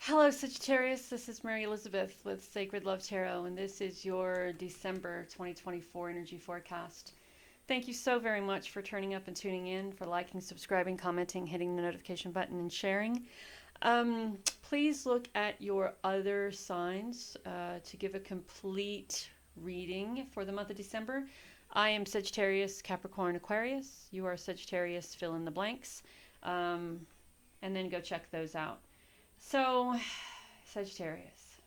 Hello, Sagittarius. This is Mary Elizabeth with Sacred Love Tarot, and this is your December 2024 energy forecast. Thank you so very much for turning up and tuning in, for liking, subscribing, commenting, hitting the notification button, and sharing. Please look at your other signs to give a complete reading for the month of December. I am Sagittarius, Capricorn, Aquarius. You are Sagittarius, fill in the blanks. And then go check those out. So, Sagittarius,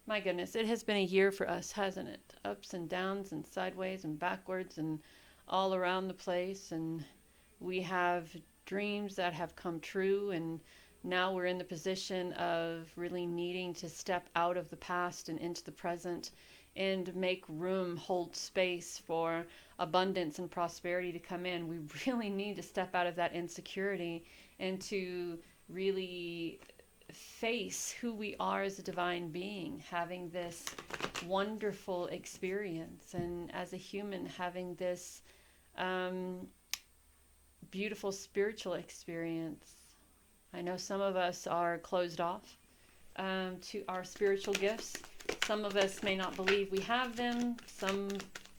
my goodness, it has been a year for us, hasn't it? Ups and downs and sideways and backwards and all around the place. And we have dreams that have come true, and now we're in the position of really needing to step out of the past and into the present and make room, hold space for abundance and prosperity to come in. We really need to step out of that insecurity and to really face who we are as a divine being, having this wonderful experience, and as a human having this beautiful spiritual experience. I know some of us are closed off to our spiritual gifts. Some of us may not believe we have them. Some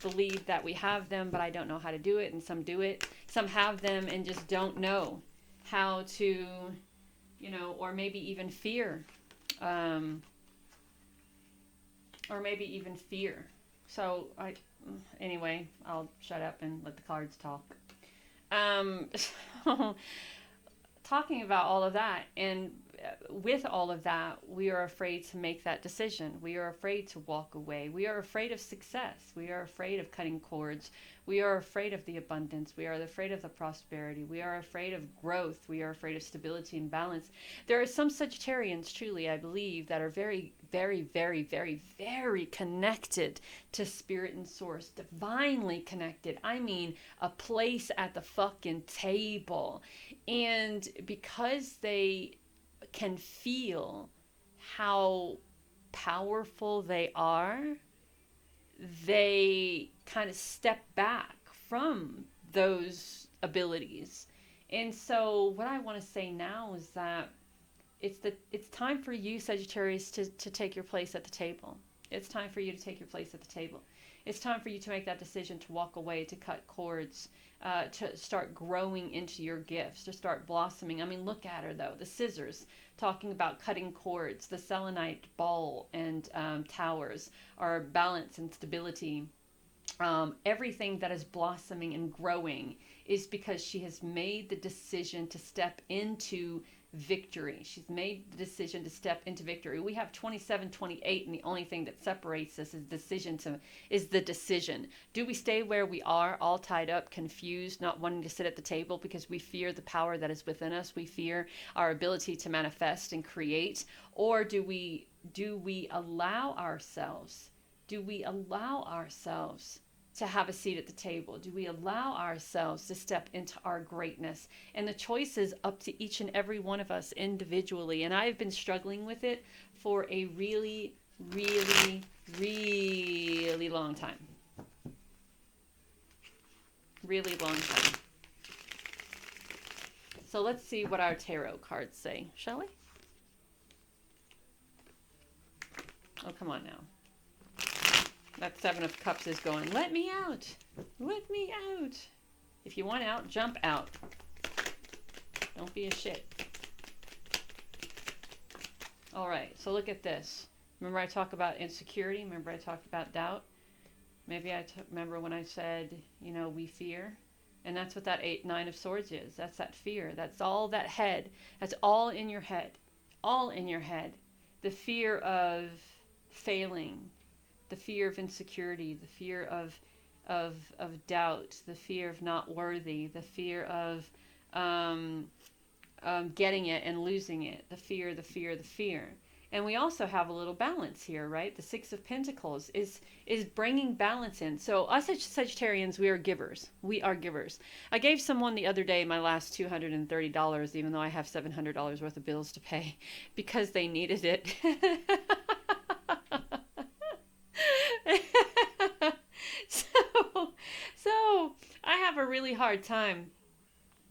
believe that we have them, but I don't know how to do it, and some do it. Some have them and just don't know how to, or maybe even fear. So anyway, I'll shut up and let the cards talk. So talking about all of that, and with all of that, we are afraid to make that decision. We are afraid to walk away. We are afraid of success. We are afraid of cutting cords. We are afraid of the abundance. We are afraid of the prosperity. We are afraid of growth. We are afraid of stability and balance. There are some Sagittarians, truly, I believe, that are very, very, very, very, very connected to spirit and source, divinely connected. I mean, a place at the fucking table. And because they can feel how powerful they are, they kind of step back from those abilities. And so what I want to say now is that it's time for you, Sagittarius, to take your place at the table. It's time for you to take your place at the table. It's time for you to make that decision to walk away, to cut cords, to start growing into your gifts, to start blossoming. I mean, look at her, though. The scissors, talking about cutting cords. The selenite ball and towers are balance and stability. Everything that is blossoming and growing is because she has made the decision to step into victory. She's made the decision to step into victory. We have 27, 28, and the only thing that separates us is the decision. Do we stay where we are, all tied up, confused, not wanting to sit at the table because we fear the power that is within us? We fear our ability to manifest and create. Or do we allow ourselves? Do we allow ourselves to have a seat at the table? Do we allow ourselves to step into our greatness? And the choice is up to each and every one of us individually. And I've been struggling with it for a really, really, really long time. Really long time. So let's see what our tarot cards say, shall we? Oh, come on now. That Seven of Cups is going, let me out. Let me out. If you want out, jump out. Don't be a shit. All right, so look at this. Remember I talked about insecurity? Remember I talked about doubt? Maybe remember when I said, we fear? And that's what that Nine of Swords is. That's that fear. That's all that head. That's all in your head. All in your head. The fear of failing. The fear of insecurity, the fear of doubt, the fear of not worthy, the fear of getting it and losing it, the fear. And we also have a little balance here, right? The Six of Pentacles is bringing balance in. So us as Sagittarians, we are givers. We are givers. I gave someone the other day my last $230, even though I have $700 worth of bills to pay, because they needed it. So I have a really hard time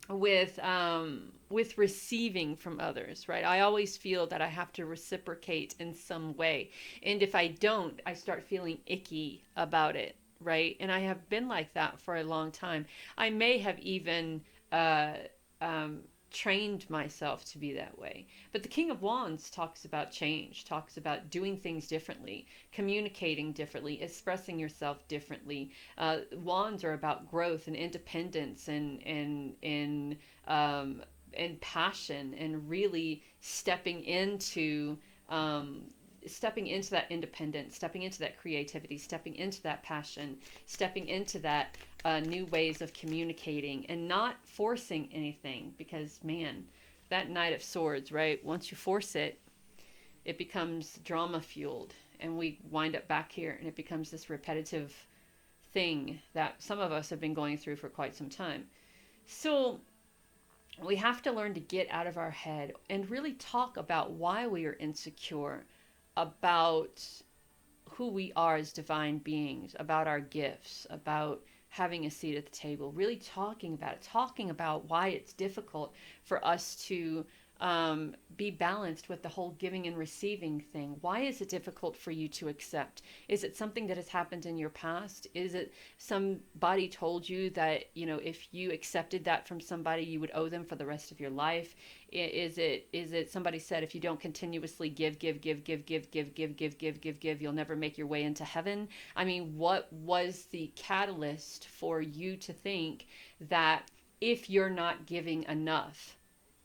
with receiving from others, right? I always feel that I have to reciprocate in some way, and if I don't, I start feeling icky about it, right? And I have been like that for a long time. I may have even uh, um, trained myself to be that way. But the King of Wands talks about change, talks about doing things differently, communicating differently, expressing yourself differently. Wands are about growth and independence and passion, and really um, stepping into that independence, stepping into that creativity, stepping into that passion, stepping into that new ways of communicating, and not forcing anything. Because, man, that Knight of Swords, right? Once you force it, it becomes drama fueled, and we wind up back here, and it becomes this repetitive thing that some of us have been going through for quite some time. So we have to learn to get out of our head and really talk about why we are insecure, about who we are as divine beings, about our gifts, about having a seat at the table, really talking about it, talking about why it's difficult for us to be balanced with the whole giving and receiving thing. Why is it difficult for you to accept? Is it something that has happened in your past? Is it somebody told you that, if you accepted that from somebody, you would owe them for the rest of your life? Is it somebody said, if you don't continuously give, you'll never make your way into heaven? I mean, what was the catalyst for you to think that if you're not giving enough,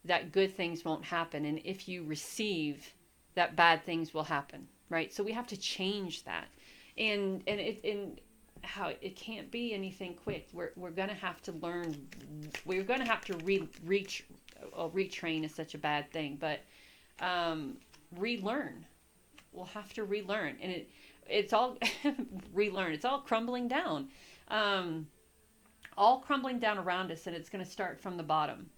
that good things won't happen, and if you receive, that bad things will happen, right? So we have to change that, and how it can't be anything quick. We're gonna have to learn. We're gonna have to retrain is such a bad thing, but relearn. We'll have to relearn, and it's all relearn. It's all crumbling down, all crumbling down around us, and it's gonna start from the bottom.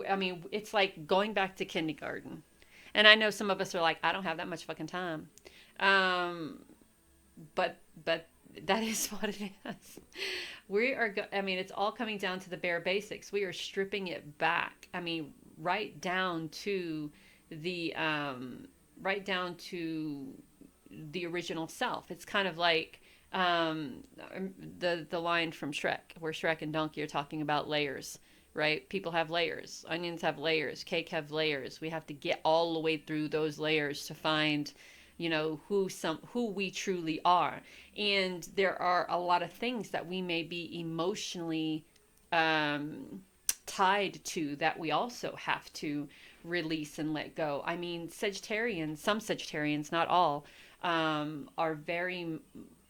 I mean, it's like going back to kindergarten. And I know some of us are like, I don't have that much fucking time. But that is what it is. It's all coming down to the bare basics. We are stripping it back. I mean, right down to the original self. It's kind of like the line from Shrek, where Shrek and Donkey are talking about layers. Right? People have layers. Onions have layers. Cake have layers. We have to get all the way through those layers to find, who we truly are. And there are a lot of things that we may be emotionally tied to that we also have to release and let go. I mean, some Sagittarians, not all,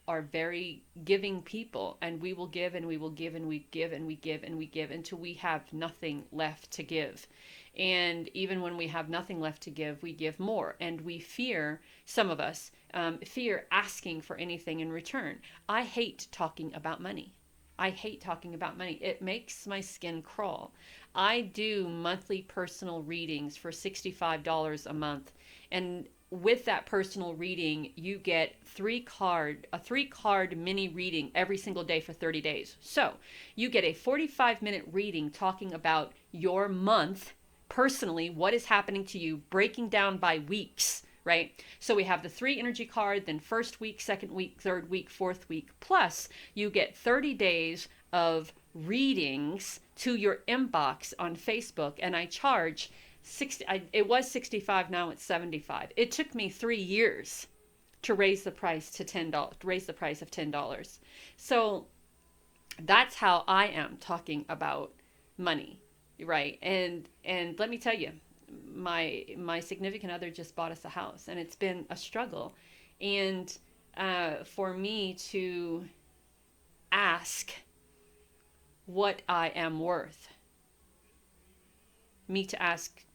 are very giving people, and we will give and we will give and we give and we give and we give until we have nothing left to give. And even when we have nothing left to give, we give more, and we fear, some of us fear asking for anything in return. I hate talking about money. It makes my skin crawl. I do monthly personal readings for $65 a month, and with that personal reading, you get a 3-card mini reading every single day for 30 days. So you get a 45-minute reading talking about your month personally, what is happening to you, breaking down by weeks, right? So we have the 3 energy card, then first week, second week, third week, fourth week, plus you get 30 days of readings to your inbox on Facebook, and I charge it was 65, now it's 75. It took me 3 years to raise the price to $10, raise the price of $10. So that's how I am talking about money, right? And let me tell you, my significant other just bought us a house, and it's been a struggle. And for me to ask what I am worth,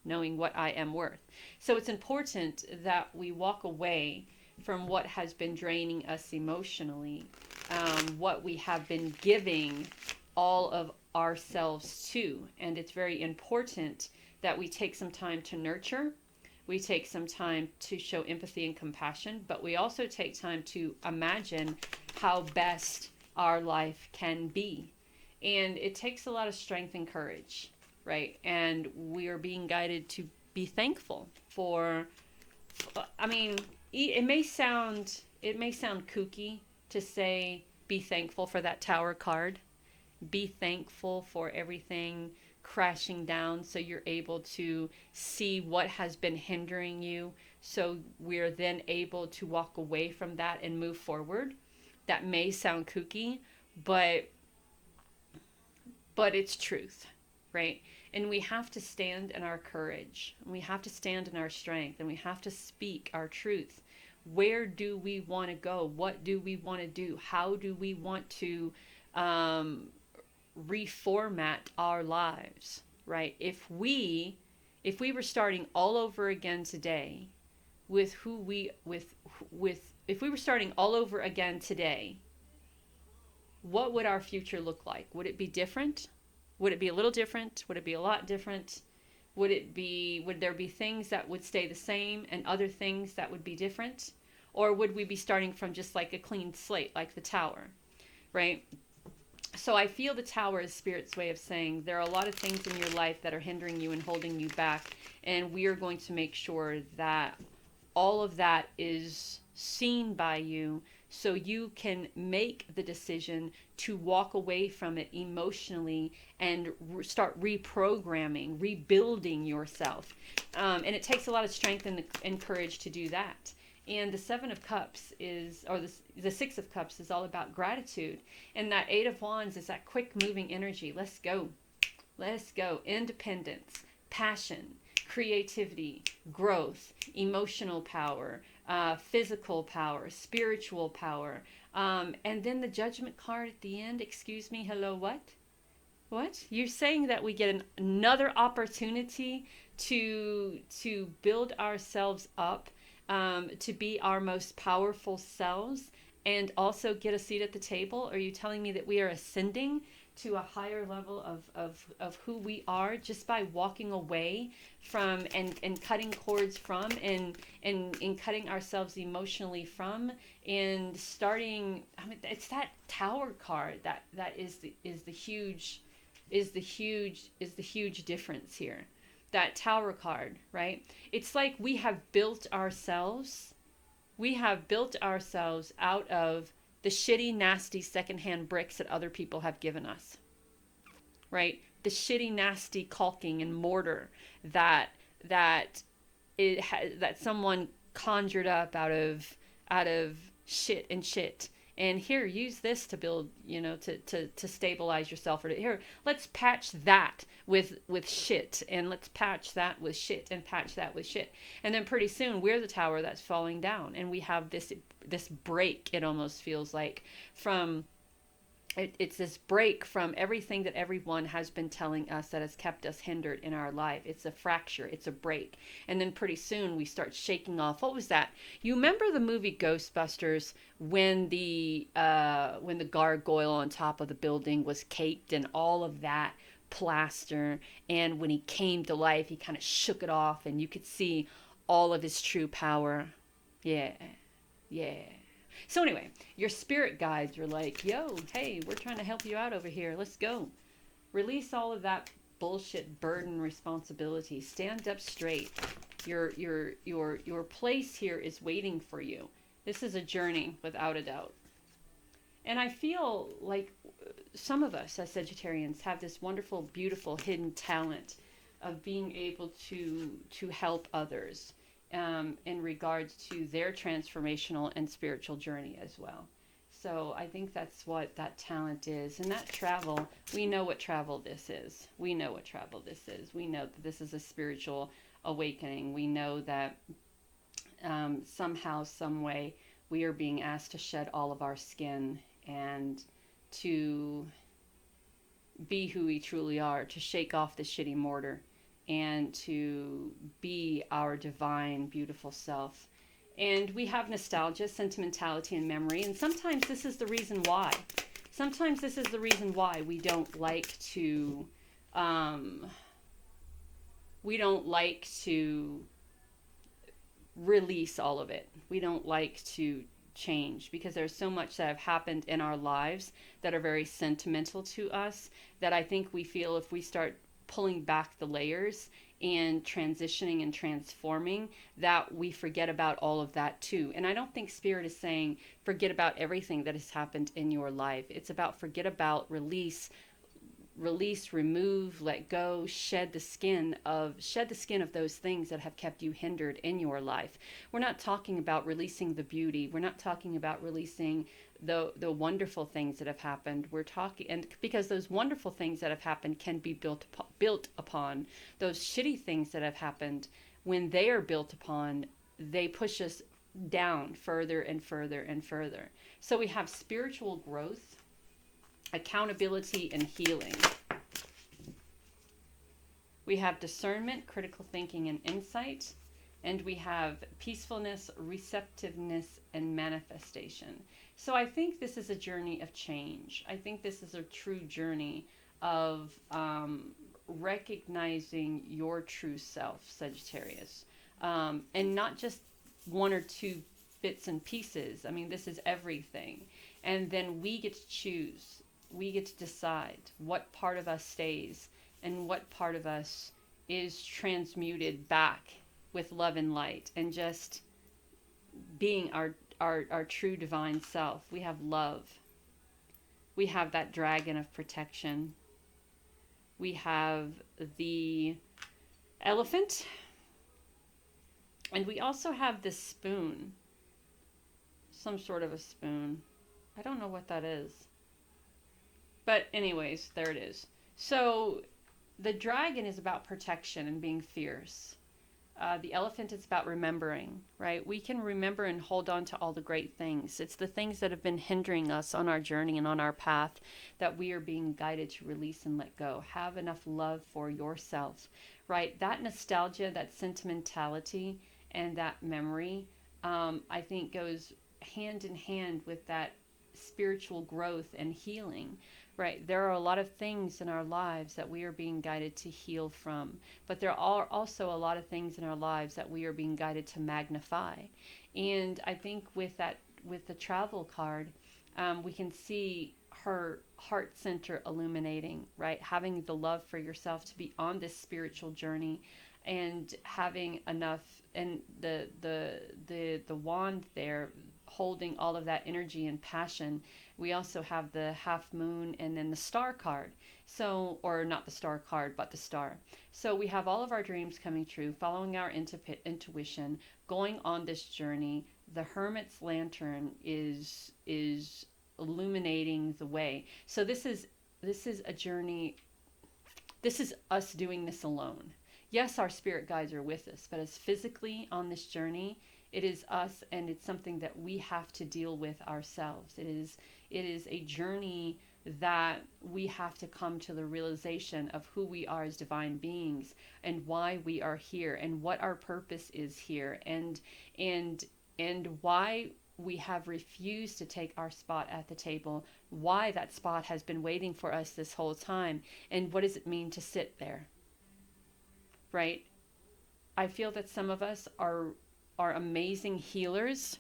knowing what I am worth. So it's important that we walk away from what has been draining us emotionally, what we have been giving all of ourselves to. And it's very important that we take some time to nurture. We take some time to show empathy and compassion, but we also take time to imagine how best our life can be. And it takes a lot of strength and courage. right? And we are being guided to be thankful for, I mean, it may sound kooky to say be thankful for that tower card. Be thankful for everything crashing down so you're able to see what has been hindering you, so we're then able to walk away from that and move forward. That may sound kooky, but it's truth, right? And we have to stand in our courage, and we have to stand in our strength, and we have to speak our truth. Where do we want to go? What do we want to do? How do we want to reformat our lives, right? If we were starting all over again today with who we with if we were starting all over again today, what would our future look like? Would it be different? Would it be a little different? Would it be a lot different? Would there be things that would stay the same and other things that would be different? Or would we be starting from just like a clean slate, like the tower, right? So I feel the tower is Spirit's way of saying there are a lot of things in your life that are hindering you and holding you back, and we are going to make sure that all of that is seen by you, so you can make the decision to walk away from it emotionally and start reprogramming, rebuilding yourself. And it takes a lot of strength and courage to do that. And the Seven of Cups the Six of Cups is all about gratitude. And that Eight of Wands is that quick moving energy. Let's go. Let's go. Independence, passion, creativity, growth, emotional power, physical power, spiritual power. And then the Judgment card at the end. Excuse me. Hello, what? What? You're saying that we get another opportunity to build ourselves up, to be our most powerful selves, and also get a seat at the table? Are you telling me that we are ascending to a higher level of who we are just by walking away from and cutting cords from and cutting ourselves emotionally from and starting? I mean, it's that Tower card that is the huge difference here. That Tower card, right? It's like we have built ourselves out of the shitty, nasty secondhand bricks that other people have given us, right? The shitty, nasty caulking and mortar that someone conjured up out of shit and shit. And here, use this to build, to stabilize yourself. Or here, let's patch that with shit, and let's patch that with shit, and patch that with shit. And then pretty soon, we're the tower that's falling down, and we have this break. It almost feels like from. It's this break from everything that everyone has been telling us that has kept us hindered in our life. It's a fracture. It's a break. And then pretty soon we start shaking off. What was that? You remember the movie Ghostbusters when the gargoyle on top of the building was caked and all of that plaster, and when he came to life, he kind of shook it off and you could see all of his true power. Yeah. So anyway, your spirit guides are like, yo, hey, we're trying to help you out over here. Let's go. Release all of that bullshit burden responsibility. Stand up straight. Your place here is waiting for you. This is a journey without a doubt. And I feel like some of us as Sagittarians have this wonderful, beautiful hidden talent of being able to help others. In regards to their transformational and spiritual journey as well. So I think that's what that talent is. And that travel, we know what travel this is. We know that this is a spiritual awakening. We know that somehow, some way, we are being asked to shed all of our skin and to be who we truly are, to shake off the shitty mortar, and to be our divine, beautiful self. And we have nostalgia, sentimentality, and memory. And sometimes this is the reason why. We don't like to release all of it. We don't like to change, because there's so much that have happened in our lives that are very sentimental to us, that I think we feel if we start pulling back the layers and transitioning and transforming, that we forget about all of that too. And I don't think Spirit is saying forget about everything that has happened in your life. It's about forget about, release, remove, let go, shed the skin of those things that have kept you hindered in your life. We're not talking about releasing the beauty. We're not talking about releasing the wonderful things that have happened. We're talking, and because those wonderful things that have happened can be built upon. Those shitty things that have happened, when they are built upon, they push us down further and further and further. So we have spiritual growth, accountability, and healing. We have discernment, critical thinking, and insight. And we have peacefulness, receptiveness, and manifestation. So I think this is a journey of change. I think this is a true journey of recognizing your true self, Sagittarius. And not just one or two bits and pieces. I mean, this is everything. And then we get to choose. We get to decide what part of us stays and what part of us is transmuted back with love and light, and just being our true divine self. We have love. We have that dragon of protection. We have the elephant. And we also have this spoon. Some sort of a spoon. I don't know what that is. But anyways, there it is. So the dragon is about protection and being fierce. The elephant is about remembering, right? We can remember and hold on to all the great things. It's the things that have been hindering us on our journey and on our path that we are being guided to release and let go. Have enough love for yourself, right? That nostalgia, that sentimentality, and that memory, I think goes hand in hand with that spiritual growth and healing. Right. There are a lot of things in our lives that we are being guided to heal from, but there are also a lot of things in our lives that we are being guided to magnify. And I think with the travel card, we can see her heart center illuminating, right? Having the love for yourself to be on this spiritual journey, and having enough, and the wand there holding all of that energy and passion. We also have the half moon and then the star card. So, or not the star card, but the star. So we have all of our dreams coming true, following our intuition, going on this journey. The Hermit's lantern is illuminating the way. So this is a journey. This is us doing this alone. Yes, our spirit guides are with us, but as physically on this journey, it is us, and it's something that we have to deal with ourselves. It is a journey that we have to come to the realization of who we are as divine beings, and why we are here, and what our purpose is here, and why we have refused to take our spot at the table, why that spot has been waiting for us this whole time, and what does it mean to sit there, right? I feel that some of us are amazing healers,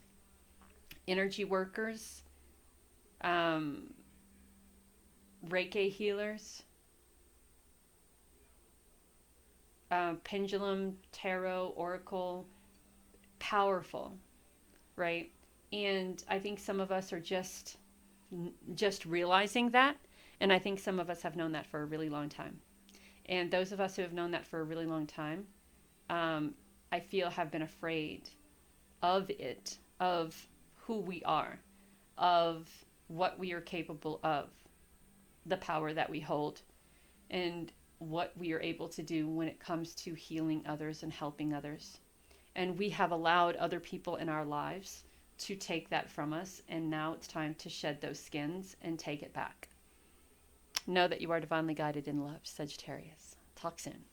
energy workers, Reiki healers, pendulum, tarot, oracle, powerful, right? And I think some of us are just realizing that, and I think some of us have known that for a really long time. And those of us who have known that for a really long time, I feel have been afraid of it, of who we are, of what we are capable of, the power that we hold, and what we are able to do when it comes to healing others and helping others. And we have allowed other people in our lives to take that from us, and now it's time to shed those skins and take it back. Know that you are divinely guided in love, Sagittarius. Talk soon.